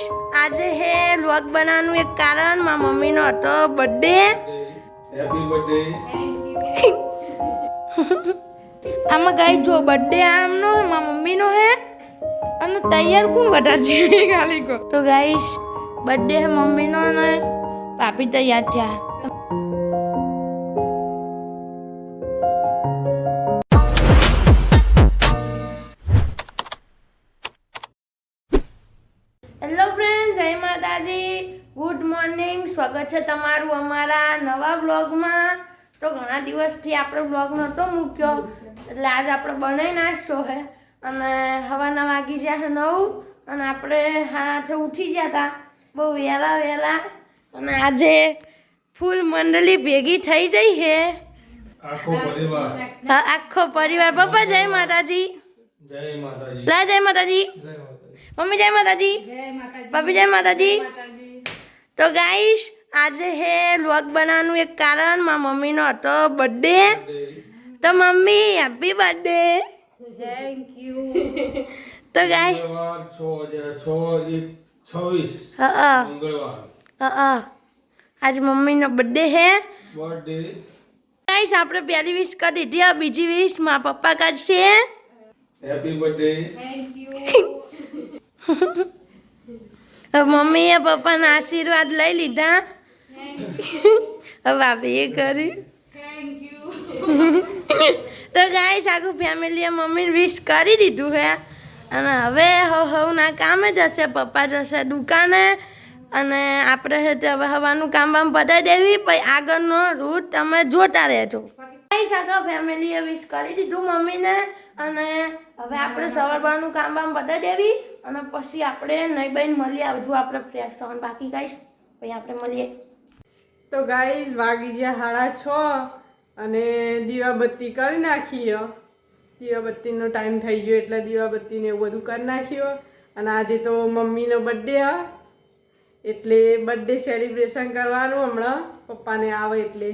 Guys આજે હે vlog બનાવવાનું એક કારણ મારા મમ્મીનો હતો બર્થડે હેપી બર્થડે આમાં ગાઈસ જો બર્થડે આમનો મારા મમ્મીનો હે અને તૈયાર કોણ વધારે છે ખાલી કો તો ગાઈસ બર્થડે હે મમ્મીનો ને પાપી તૈયાર થયા હેલો ફ્રેન્ડ જય માતાજી ગુડ મોર્નિંગ સ્વાગત છે તમારું અમારા નવા બ્લોગમાં તો ઘણા દિવસથી આપણે બ્લોગ નહોતો મૂક્યો એટલે આજ આપણે બનાવી નાખશો હે અને હવાના વાગી ગયા છે 9 અને આપણે હાથે ઉઠી ગયા હતા બહુ વહેલા અને આજે ફૂલ મંડળી ભેગી થઈ જઈ છે આખો પરિવાર પપ્પા જય માતાજી જય માતાજી મમ્મી જય માતાજી ભાભી જય માતાજી તો ગાઈસ આજે હે વ્લોગ બનાવવાનું એક કારણ મારા મમ્મીનો હતો બર્થડે તો mummy happy birthday thank you તો ગાઈસ મંગળવાર આજે મમ્મીનો બર્થડે હે બર્થડે ગાઈસ આપણે પહેલી વિશ કરી દીધી હવે બીજી વિશ મારા પપ્પા કરશે હેપી બર્થડે થેન્ક યુ મમ્મીએ પપ્પાના આશીર્વાદ લઈ લીધા હવે ભાભીએ કર્યું થેન્ક યુ તો ગાઈસ આખું ફેમિલીએ મમ્મીને વિશ કરી દીધું છે અને હવે હવના કામે જશે પપ્પા જશે દુકાને અને આપણે છે તે હવે હવાનું કામ પતાવી દેવી પછી આગળનો રૂટ તમે જોતા રહેજો ગાઈસ આખા ફેમિલીએ વિશ કરી દીધું મમ્મીને અને હવે આપણે સવારનું કામ પતાવી દેવી અને પછી આપણે નહીં બહેન મળીએ આવજો આપણે ફ્રેશ થવાનું બાકી ગાઈસ પછી આપણે મળીએ તો ગાઈઝ વાગી ગયા 6:30 અને દીવાબત્તી કરી નાખીએ દીવાબત્તીનો ટાઈમ થઈ ગયો એટલે દીવાબત્તીને એવું બધું કરી નાખ્યો અને આજે તો મમ્મીનો બર્થડે હ એટલે બર્થડે સેલિબ્રેશન કરવાનું હમણાં પપ્પાને આવે એટલે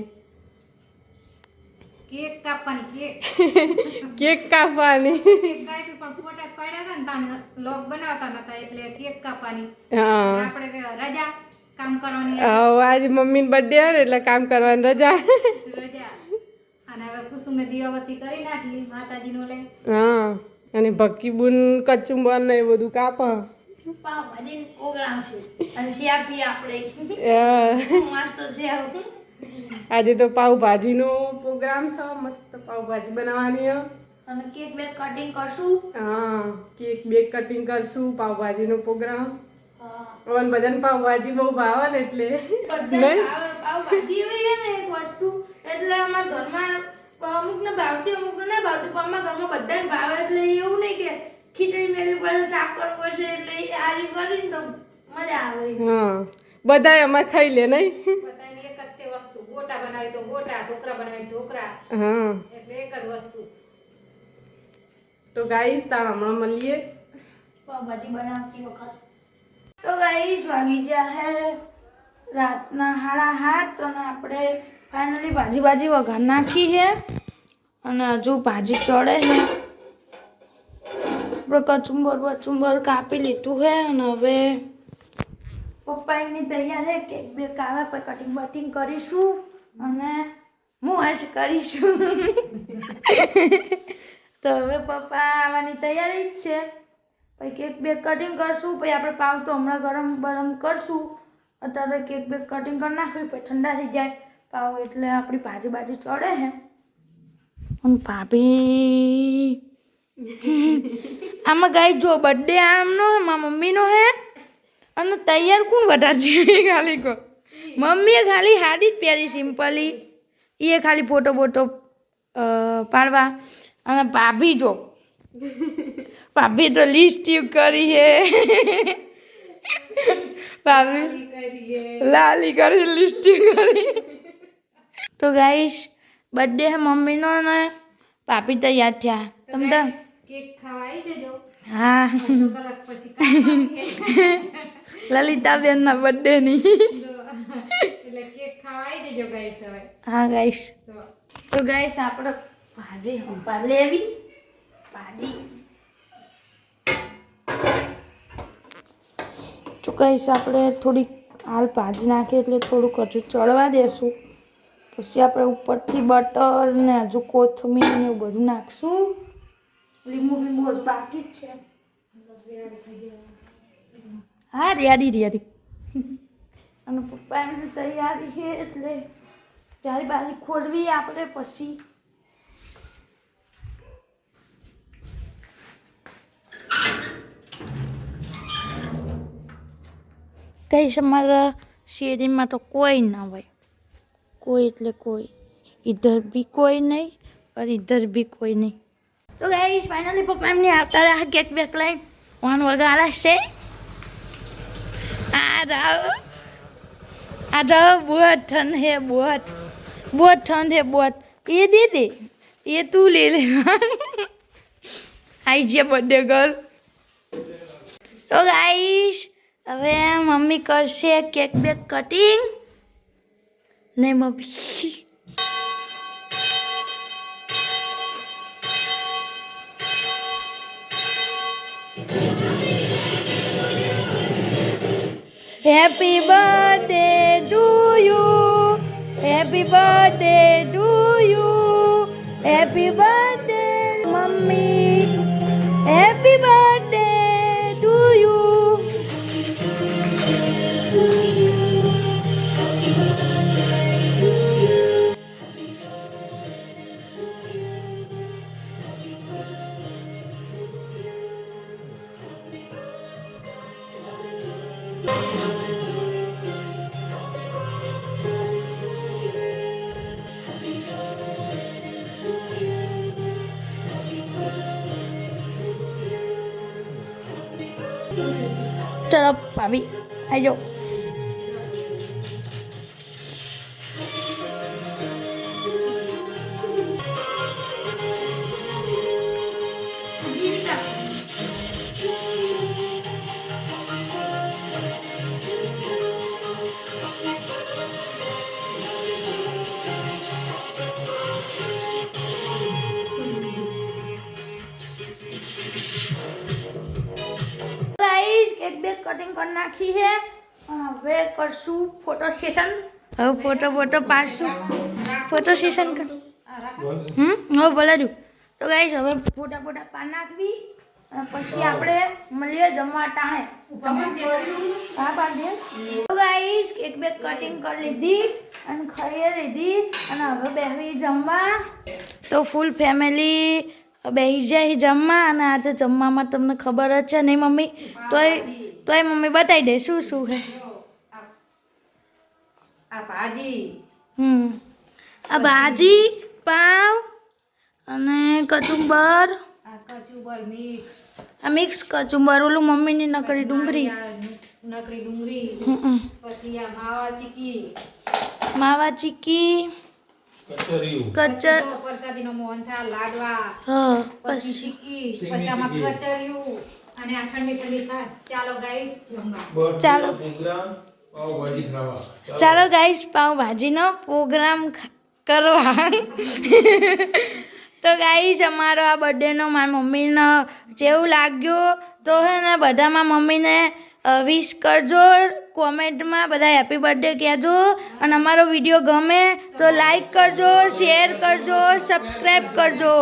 કેક કાપવાની કેક કાપવાની કેક કાપી પણ ફોટા પાડ્યા હતા ને તાણે લોગ બનાવતા નતા એટલે કેક કાપવાની હા આપણે રજા કામ કરવાની આજે મમ્મીનો બર્થડે હે ને એટલે કામ કરવાની રજા રજા અને હવે કુસુમે દીવાબત્તી કરી નાખી માતાજીનો લે હા અને ભક્કીબુન કચુંબર ને એ બધું કાપ પાવભાજી પ્રોગ્રામ છે અને શિયાપી આપણે મસ્ત છે આજે તો પાવભાજીનો પ્રોગ્રામ છે મસ્ત પાવભાજી બનાવવાની હે અને કેક બે કટિંગ કરશું હા કેક બેક કટિંગ કરશું પાવભાજીનો પ્રોગ્રામ હા અને બધાને પાવભાજી બહુ ભાવે ને એટલે પાવભાજી એવી છે ને એક વસ્તુ એટલે અમારા ઘરમાં અમુકને ભાવતી અમુકને ના ભાવતી પણ અમારા ઘરમાં બધાને ભાવે એટલે એવું નહીં કે ખીચડી મેળવી પડે શાક કરવું પડશે એટલે આ રીતે કરીને તો મજા આવે હા બધાય અમારે ખાઈ લે નહીં બધાની એક જ તે વસ્તુ ગોટા બનાવી તો ગોટા ઢોકળા બનાવી ઢોકળા હા એટલે એક જ વસ્તુ તો ગાઈસ તાર હમણાં મળીએ પાવભાજી બનાવતી વખત તો ગાઈસ વાગી ગયા હે રાતના 7:30 અને આપણે ફાઇનલી ભાજી વઘાર નાખી છે અને હજુ ભાજી ચડે છે આપણે કચુંબર કાપી લીધું છે અને હવે પપ્પા એની તૈયાર છે કેક બેક આવે પછી કટિંગ બટિંગ કરીશું અને મોજ કરીશું તો હવે પપ્પા આવવાની તૈયારી જ છે પછી કેક બેક કટિંગ કરશું પછી આપણે પાવ તો હમણાં ગરમ કરશું અત્યારે કેક બેક કટિંગ કરી નાખવી પછી ઠંડા થઈ જાય પાવ એટલે આપણી ભાજી ચડે છે અને ભાભી આમાં ગાઈ જો બર્થડે આમનો મારા મમ્મીનો હે અને તૈયાર કોણ વધારે છે ખાલી કો મમ્મીએ ખાલી હાડી જ પહેરી સિમ્પલી એ ખાલી ફોટો પાડવા અને ભાભી જો ભાભી તો લિપસ્ટિક કરી છે ભાભી લાલી કરી લિપસ્ટિક કરી તો ગાઈસ બર્થડે હે મમ્મીનો ને ભાભી તૈયાર થયા તમે કેક ખાવા આવી જજો હા અડધો કલાક પછી કાપવાની લલિતાબેનના બર્થડેની એટલે કેક ખાવા આવી જજો ગાઈસ હવે હા ગાઈસ તો તો ગાઈસ આપણે ભાજી હંપા લેવી ભાજી તો કહીશ આપણે થોડીક હાલ ભાજી નાખીએ એટલે થોડુંક હજુ ચડવા દેશું, પછી આપણે ઉપરથી બટર ને હજુ કોથમીર ને એવું બધું નાખશું. લીંબુ હજુ બાકી જ છે. હા રેડી અને પપ્પા એમની તૈયારી છે એટલે ચારી બાજુ ખોલવી આપણે પછી કહીશ અમારા શેરીમાં તો કોઈ ના હોય, કોઈ એટલે કોઈ, ઇધર બી કોઈ નહીં और इधर भी कोई नहीं. तो गाइस फाइनली पप्पा एमने આવતા રહ્યા કેક બેક લઈને વાન વગાડા છે. आ जाओ बहुत ठंड है, बहुत ठंड है बहुत. ये दे दे, ये तू ले ले. आई जे बर्थडे गर्ल. तो गाइस હવે મમ્મી કરશે કેક બેક કટિંગ ને mummy Happy birthday to you, happy birthday to you, happy birthday mummy, happy birthday to you. चलो भाभी आ जाओ. કેક બેક કટિંગ કરી નાખી છે અને હવે કરશું ફોટો સેશન. હવે ફોટો પાડશું, ફોટો સેશન કર. હવે બોલાડ્યું. તો ગાઈસ હવે ફોટા પાડ નાખવી અને પછી આપણે મળીએ જમવા ટાણે. હા પાડીએ. તો ગાઈસ કેક બેક કટિંગ કરી લીધી અને ખાઈ લીધી અને હવે બેસવી જમવા. તો ફૂલ ફેમિલી બેસી જાય જમવા અને આજે જમવામાં તમને ખબર જ છે નહીં મમ્મી, તોય મમ્મી બતાવી દે શું શું છે. આ ભાજી, આ ભાજી પાવ અને કચુંબર, આ કચુંબર મિક્સ, આ મિક્સ કચુંબર, ઓલું મમ્મીની નકરી ડુંગળી, નકરી ડુંગળી, પછી આ માવા ચીકી, કચરિયું, પરસાદીનો મોહનથાળ, લાડવા, હા પછી ચીકી, પછી આમાં કચરિયું અને આ ઠંડી ઠંડી છાશ. ચાલો ગાઈસ જમવા. ચાલો. પ્રોગ્રામ પાવભાજી ખાવા. ચાલો ગાઈસ પાવભાજીનો પ્રોગ્રામ કરવા. તો ગાઈસ અમારો આ બર્થડેનો મારા મમ્મીનો જેવું લાગ્યું તો હે ને બધામાં મમ્મીને વિશ કરજો, કોમેન્ટમાં બધા હેપી બર્થડે કહેજો અને અમારો વિડીયો ગમે તો લાઈક કરજો, શેર કરજો, સબસ્ક્રાઈબ કરજો.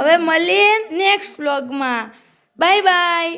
હવે મળીએ નેક્સ્ટ વ્લોગમાં. Bye bye.